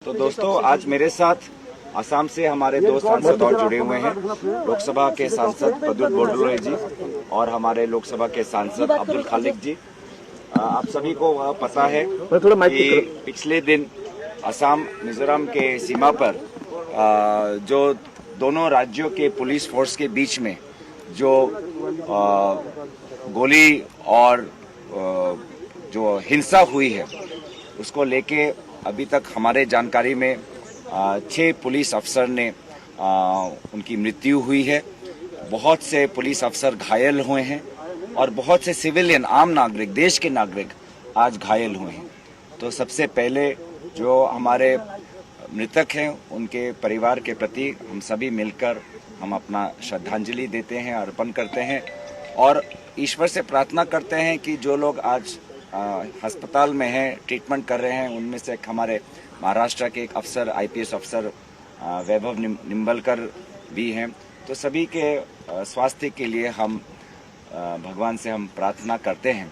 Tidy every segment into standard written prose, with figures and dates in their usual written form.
तो दोस्तों, आज मेरे साथ असम से हमारे दो सांसद और जुड़े हुए हैं। लोकसभा के सांसद प्रद्युत बोरदोलोई जी और हमारे लोकसभा के सांसद अब्दुल खालिक जी। आप सभी को पता है कि पिछले दिन असम मिजोरम के सीमा पर जो दोनों राज्यों के पुलिस फोर्स के बीच में जो गोली और जो हिंसा हुई है, उसको लेके अभी तक हमारे जानकारी में 6 पुलिस अफसर ने उनकी मृत्यु हुई है। बहुत से पुलिस अफसर घायल हुए हैं और बहुत से सिविलियन आम नागरिक, देश के नागरिक आज घायल हुए हैं। तो सबसे पहले जो हमारे मृतक हैं उनके परिवार के प्रति हम सभी मिलकर हम अपना श्रद्धांजलि देते हैं, अर्पण करते हैं और ईश्वर से प्रार्थना करते हैं कि जो लोग आज अस्पताल में हैं, ट्रीटमेंट कर रहे हैं, उनमें से एक हमारे महाराष्ट्र के एक अफसर, आईपीएस अफसर वैभव निम्बलकर भी हैं। तो सभी के स्वास्थ्य के लिए हम भगवान से हम प्रार्थना करते हैं।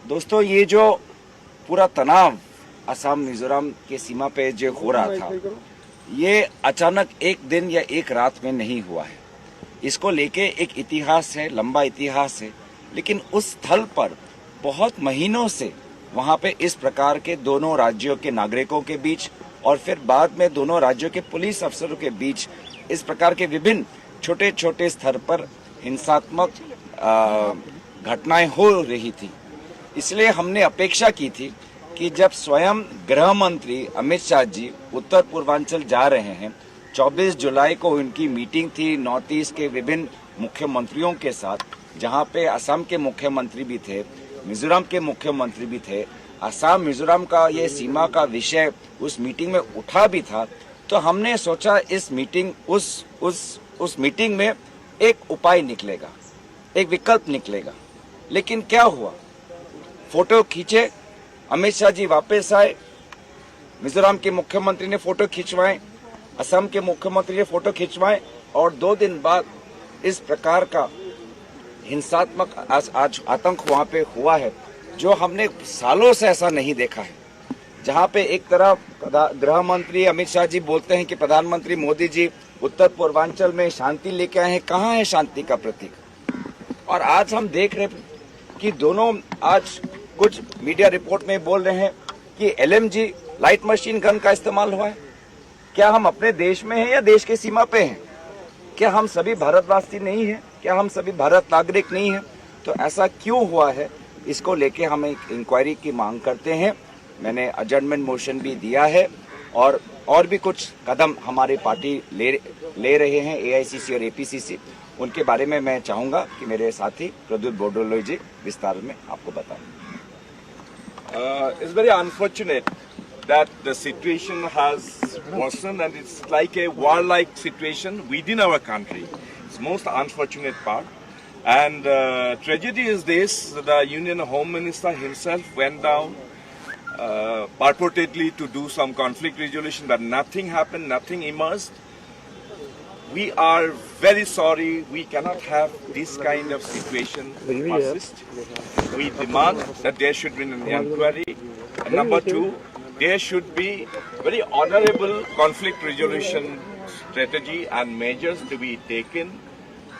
दोस्तों, ये जो पूरा तनाव असम मिजोरम के सीमा पे जो हो रहा था, ये अचानक एक दिन या एक रात में नहीं हुआ है। इसको लेके एक इतिहास है, लंबा इतिहास है, लेकिन उस स्थल पर बहुत महीनों से वहां पे इस प्रकार के दोनों राज्यों के नागरिकों के बीच और फिर बाद में दोनों राज्यों के पुलिस अफसरों के बीच इस प्रकार के विभिन्न छोटे छोटे स्तर पर हिंसात्मक घटनाएं हो रही थी। इसलिए हमने अपेक्षा की थी कि जब स्वयं गृह मंत्री अमित शाह जी उत्तर पूर्वांचल जा रहे हैं, 24 जुलाई को उनकी मीटिंग थी नॉर्थ ईस्ट के विभिन्न मुख्यमंत्रियों के साथ, जहां पे असम के मुख्यमंत्री भी थे, मिजोरम के मुख्यमंत्री भी थे। असम मिजोरम का ये सीमा का विषय उस मीटिंग में उठा भी था। तो हमने सोचा इस मीटिंग उस मीटिंग में एक उपाय निकलेगा, एक विकल्प निकलेगा। लेकिन क्या हुआ, फोटो खींचे, अमित शाह जी वापस आए, मिजोरम के मुख्यमंत्री ने फोटो खिंचवाए, असम के मुख्यमंत्री ने फोटो खिंचवाए और 2 दिन बाद इस प्रकार का हिंसात्मक आज आतंक वहां पे हुआ है, जो हमने सालों से ऐसा नहीं देखा है। जहां पे एक तरफ गृह मंत्री अमित शाह जी बोलते हैं कि प्रधानमंत्री मोदी जी उत्तर पूर्वांचल में शांति लेके आए हैं, कहाँ है शांति का प्रतीक? और आज हम देख रहे कि दोनों आज कुछ मीडिया रिपोर्ट में बोल रहे हैं कि LMG लाइट मशीन गन का इस्तेमाल हुआ है। क्या हम अपने देश में हैं या देश के सीमा पे हैं? क्या हम सभी भारतवासी नहीं हैं? क्या हम सभी भारत नागरिक नहीं हैं? तो ऐसा क्यों हुआ है, इसको लेके हम एक इंक्वायरी की मांग करते हैं। मैंने एडजर्नमेंट मोशन भी दिया है और भी कुछ कदम हमारी पार्टी ले रहे हैं, AICC और APCC। उनके बारे में मैं चाहूंगा कि मेरे साथी प्रद्युत बोरदोलोई जी विस्तार में आपको बताएं। It's very unfortunate that the situation has worsened and it's like a war-like situation within our country. It's most unfortunate part. And tragedy is this: the Union Home Minister himself went down purportedly to do some conflict resolution, but nothing happened, nothing emerged. We are very sorry. We cannot have this kind of situation persist. We demand that there should be an inquiry. And number 2, there should be very honorable conflict resolution strategy and measures to be taken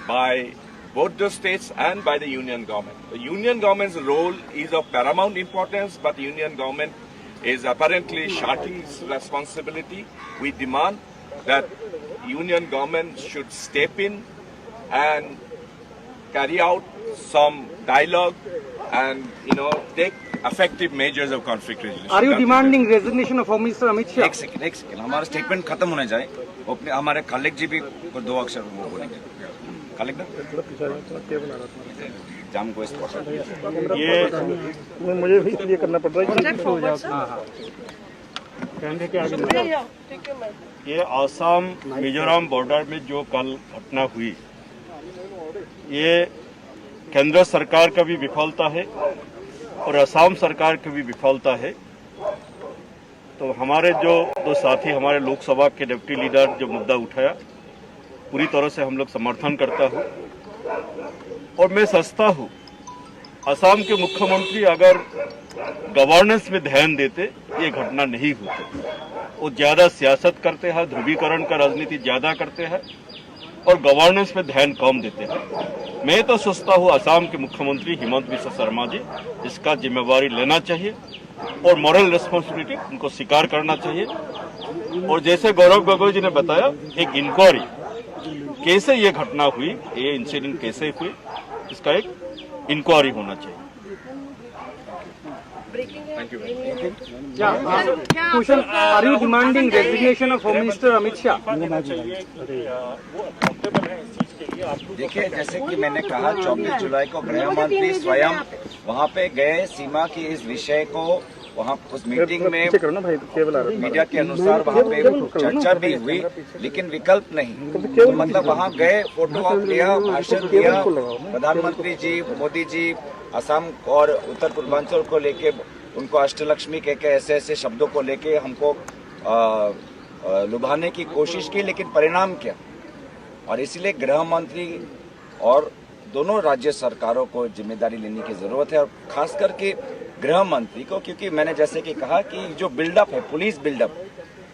by both the states and by the union government. The union government's role is of paramount importance, but the union government is apparently shirking its responsibility. We demand that union government should step in and carry out some dialogue and take effective measures of conflict resolution. Are you demanding resignation of Home Minister Amit Shah? एक second, हमारा statement खत्म होने जाए, अपने हमारे खालिक जी भी 2 अक्षर वो बोलेंगे। खालिक ना जाम को ये मुझे भी इसलिए करना पड़ रहा है। ये असम मिजोरम बॉर्डर में जो कल घटना हुई, ये केंद्र सरकार का भी विफलता है और असम सरकार की भी विफलता है। तो हमारे जो 2 साथी, हमारे लोकसभा के डिप्टी लीडर जो मुद्दा उठाया, पूरी तरह से हम लोग समर्थन करता हूँ और मैं समझता हूँ असम के मुख्यमंत्री अगर गवर्नेंस में ध्यान देते ये घटना नहीं होती। वो ज्यादा सियासत करते हैं, ध्रुवीकरण का राजनीति ज्यादा करते हैं और गवर्नेंस पे ध्यान कम देते हैं। मैं तो सोचता हूँ असम के मुख्यमंत्री हिमंत बिस्वा शर्मा जी इसका जिम्मेवारी लेना चाहिए और मॉरल रिस्पॉन्सिबिलिटी उनको स्वीकार करना चाहिए। और जैसे गौरव गोगोई जी ने बताया, एक इंक्वायरी कैसे ये घटना हुई, ये इंसिडेंट कैसे हुई, इसका एक इंक्वायरी होना चाहिए। Question, are you demanding resignation of Home Minister Amit Shah? देखिए, जैसे कि मैंने कहा 24 जुलाई को गृह मंत्री स्वयं वहां पे गए, सीमा की इस विषय को वहां उस मीटिंग में मीडिया के अनुसार वहां पे चर्चा भी हुई, लेकिन विकल्प नहीं। तो मतलब वहां गए, फोटो ऑप लिया, भाषण दिया, प्रधानमंत्री जी, मोदी जी असम और उत्तर पूर्वांचल को लेके उनको अष्टलक्ष्मी कह के ऐसे ऐसे शब्दों को लेके हमको लुभाने की कोशिश की, लेकिन परिणाम क्या। और इसलिए गृह मंत्री और दोनों राज्य सरकारों को जिम्मेदारी लेने की जरूरत है, और खास करके गृह मंत्री को, क्योंकि मैंने जैसे कि कहा कि जो बिल्डअप है, पुलिस बिल्डअप,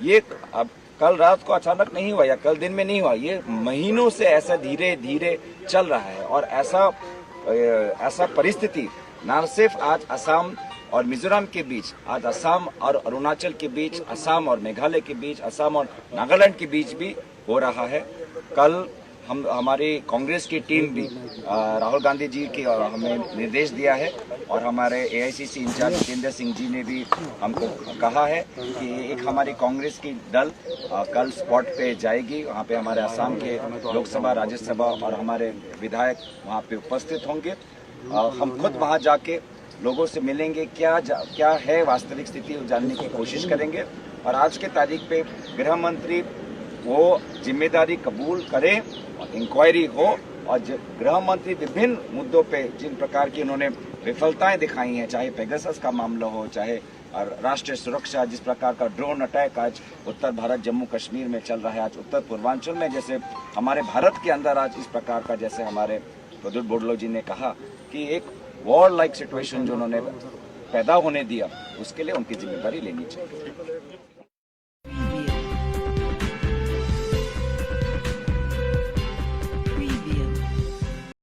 ये अब कल रात को अचानक नहीं हुआ या कल दिन में नहीं हुआ, ये महीनों से ऐसा धीरे धीरे चल रहा है। और ऐसा परिस्थिति न सिर्फ आज असम और मिजोरम के बीच, आज असम और अरुणाचल के बीच, असम और मेघालय के बीच, असम और नागालैंड के बीच भी हो रहा है। कल हमारी कांग्रेस की टीम भी राहुल गांधी जी की हमें निर्देश दिया है, और हमारे एआईसीसी इंचार्ज जितेंद्र सिंह जी ने भी हमको कहा है कि एक हमारी कांग्रेस की दल कल स्पॉट पे जाएगी। वहाँ पे हमारे असम के लोकसभा, राज्यसभा और हमारे विधायक वहाँ पे उपस्थित होंगे। हम खुद वहाँ जाके लोगों से मिलेंगे, क्या है वास्तविक स्थिति जानने की कोशिश करेंगे। और आज के तारीख पे गृह मंत्री वो जिम्मेदारी कबूल करें, इंक्वायरी हो, और गृह मंत्री विभिन्न मुद्दों पे जिन प्रकार की उन्होंने विफलताएं दिखाई हैं, चाहे पेगासस का मामला हो, चाहे राष्ट्रीय सुरक्षा, जिस प्रकार का ड्रोन अटैक आज उत्तर भारत जम्मू कश्मीर में चल रहा है, आज उत्तर पूर्वांचल में, जैसे हमारे भारत के अंदर आज इस प्रकार का, जैसे हमारे प्रद्युत बोडलो जी ने कहा कि एक वॉर लाइक सिचुएशन जो उन्होंने पैदा होने दिया, उसके लिए उनकी जिम्मेदारी लेनी चाहिए।